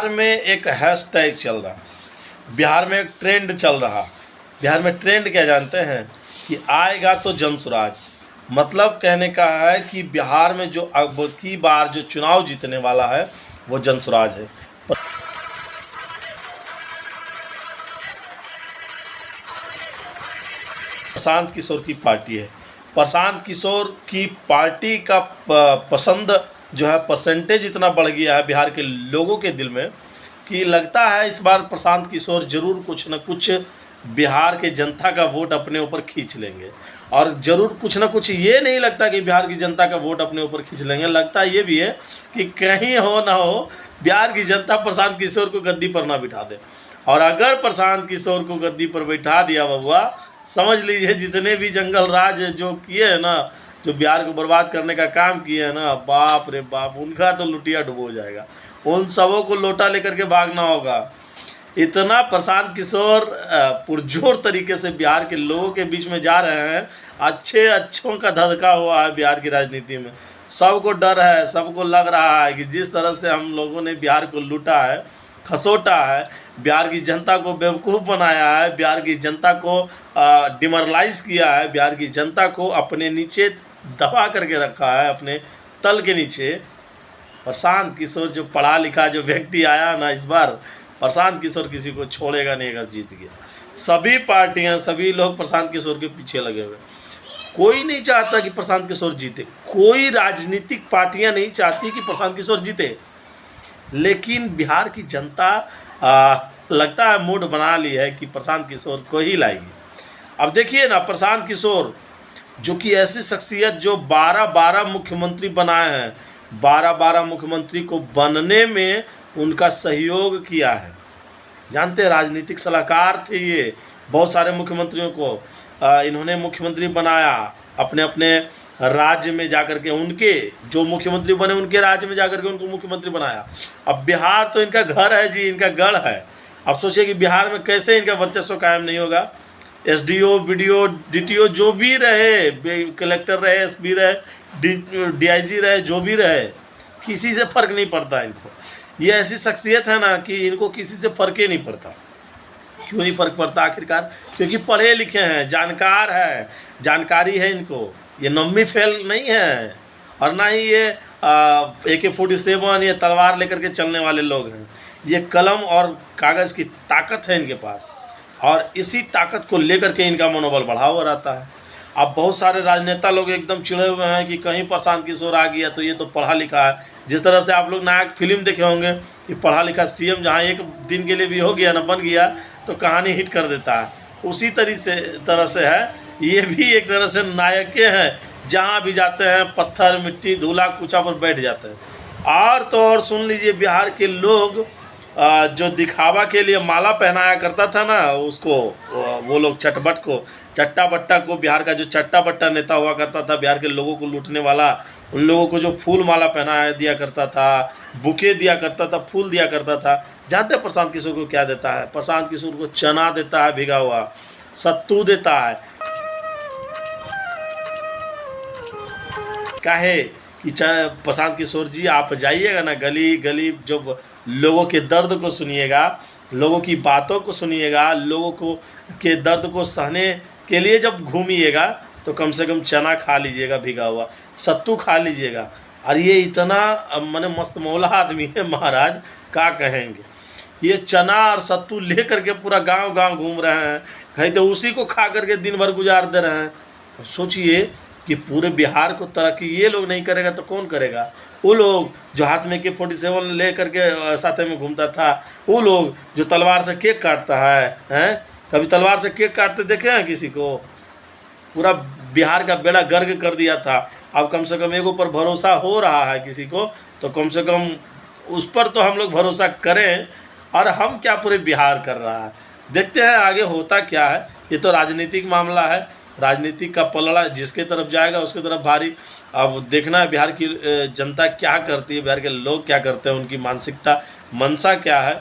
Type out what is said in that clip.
बिहार में एक हैशटैग चल रहा, बिहार में एक ट्रेंड चल रहा। बिहार में ट्रेंड क्या जानते हैं कि आएगा तो जनसुराज। मतलब कहने का है कि बिहार में जो अब की बार जो चुनाव जीतने वाला है वो जनसुराज है। प्रशांत किशोर की पार्टी है। प्रशांत किशोर की पार्टी का पसंद जो है परसेंटेज इतना बढ़ गया है बिहार के लोगों के दिल में कि लगता है इस बार प्रशांत किशोर जरूर कुछ न कुछ बिहार के जनता का वोट अपने ऊपर खींच लेंगे। और ज़रूर कुछ ना कुछ, ये नहीं लगता कि बिहार की जनता का वोट अपने ऊपर खींच लेंगे, लगता ये भी है कि कहीं हो ना हो बिहार की जनता प्रशांत किशोर को गद्दी पर ना बिठा दे। और अगर प्रशांत किशोर को गद्दी पर बैठा दिया बबुआ, समझ लीजिए जितने भी जंगल राज जो किए हैं ना, जो बिहार को बर्बाद करने का काम किए हैं ना, बाप रे बाप, उनका तो लुटिया डुबो जाएगा। उन सबों को लोटा लेकर के भागना होगा। इतना प्रशांत किशोर पुरजोर तरीके से बिहार के लोगों के बीच में जा रहे हैं। अच्छों का धधका हुआ है बिहार की राजनीति में। सबको डर है, सबको लग रहा है कि जिस तरह से हम लोगों ने बिहार को लूटा है, खसोटा है, बिहार की जनता को बेवकूफ़ बनाया है, बिहार की जनता को डिमोरलाइज किया है, बिहार की जनता को अपने नीचे दबा करके रखा है, अपने तल के नीचे। प्रशांत किशोर जो पढ़ा लिखा जो व्यक्ति आया ना, इस बार प्रशांत किशोर किसी को छोड़ेगा नहीं अगर जीत गया। सभी पार्टियां, सभी लोग प्रशांत किशोर के पीछे लगे हुए। कोई नहीं चाहता कि प्रशांत किशोर जीते, कोई राजनीतिक पार्टियां नहीं चाहती कि प्रशांत किशोर जीते, लेकिन बिहार की जनता लगता है मूड बना ली है कि प्रशांत किशोर को ही लाएगी। अब देखिए ना, प्रशांत किशोर जो कि ऐसी शख्सियत जो 12 मुख्यमंत्री बनाए हैं, 12 मुख्यमंत्री को बनने में उनका सहयोग किया है। जानते हैं, राजनीतिक सलाहकार थे ये, बहुत सारे मुख्यमंत्रियों को इन्होंने मुख्यमंत्री बनाया। अपने अपने राज्य में जाकर के उनके जो मुख्यमंत्री बने उनके राज्य में जाकर के उनको मुख्यमंत्री बनाया। अब बिहार तो इनका घर है जी, इनका गढ़ है। अब सोचिए कि बिहार में कैसे इनका वर्चस्व कायम नहीं होगा। एसडीओ, बीडीओ, डीटीओ जो भी रहे, कलेक्टर रहे, एसपी रहे, डीआईजी रहे, जो भी रहे, किसी से फ़र्क नहीं पड़ता इनको। ये ऐसी शख्सियत है ना कि इनको किसी से फ़र्क ही नहीं पड़ता। क्यों नहीं फ़र्क पड़ता आखिरकार? क्योंकि पढ़े लिखे हैं, जानकार है, जानकारी है इनको। ये नम्मी फेल नहीं है और ना ही ये AK-47 ये तलवार लेकर के चलने वाले लोग हैं। ये कलम और कागज़ की ताकत है इनके पास, और इसी ताकत को लेकर के इनका मनोबल बढ़ा हुआ रहता है। अब बहुत सारे राजनेता लोग एकदम चिढ़े हुए हैं कि कहीं प्रशांत किशोर आ गया तो ये तो पढ़ा लिखा है। जिस तरह से आप लोग नायक फिल्म देखे होंगे कि पढ़ा लिखा सीएम जहाँ एक दिन के लिए भी हो गया ना, बन गया, तो कहानी हिट कर देता है। उसी तरह से है ये भी, एक तरह से नायक हैं, जहाँ भी जाते हैं पत्थर, मिट्टी, धूला, कुचा पर बैठ जाते हैं। और तो और सुन लीजिए, बिहार के लोग जो दिखावा के लिए माला पहनाया करता था ना उसको, वो लोग चट्टा बट्टा को, बिहार का जो चट्टा बट्टा नेता हुआ करता था, बिहार के लोगों को लूटने वाला, उन लोगों को जो फूल माला पहनाया दिया करता था, बुके दिया करता था, फूल दिया करता था। जानते हैं प्रशांत किशोर को क्या देता है? प्रशांत किशोर को चना देता है, भिगा हुआ सत्तू देता है। काहे कि प्रशांत किशोर जी आप जाइएगा ना गली गली, जब लोगों के दर्द को सुनिएगा, लोगों की बातों को सुनिएगा, लोगों को के दर्द को सहने के लिए जब घूमिएगा, तो कम से कम चना खा लीजिएगा, भिगा हुआ सत्तू खा लीजिएगा। और ये इतना मने मस्त मौला आदमी है महाराज, क्या कहेंगे। ये चना और सत्तू ले करके पूरा गांव घूम रहे हैं, कहीं तो उसी को खा करके दिन भर गुजार दे रहे हैं। सोचिए कि पूरे बिहार को तरक्की ये लोग नहीं करेगा तो कौन करेगा? वो लोग जो हाथ में AK-47 ले करके साथ में घूमता था, वो लोग जो तलवार से केक काटता है, कभी तलवार से केक काटते देखे हैं किसी को? पूरा बिहार का बेड़ा गर्क कर दिया था। अब कम से कम एक ऊपर भरोसा हो रहा है किसी को, तो कम से कम उस पर तो हम लोग भरोसा करें। और हम क्या पूरे बिहार कर रहा है, देखते हैं आगे होता क्या है। ये तो राजनीतिक मामला है, राजनीतिक का पलड़ा जिसके तरफ जाएगा उसके तरफ भारी। अब देखना है बिहार की जनता क्या करती है, बिहार के लोग क्या करते हैं, उनकी मानसिकता, मंशा क्या है।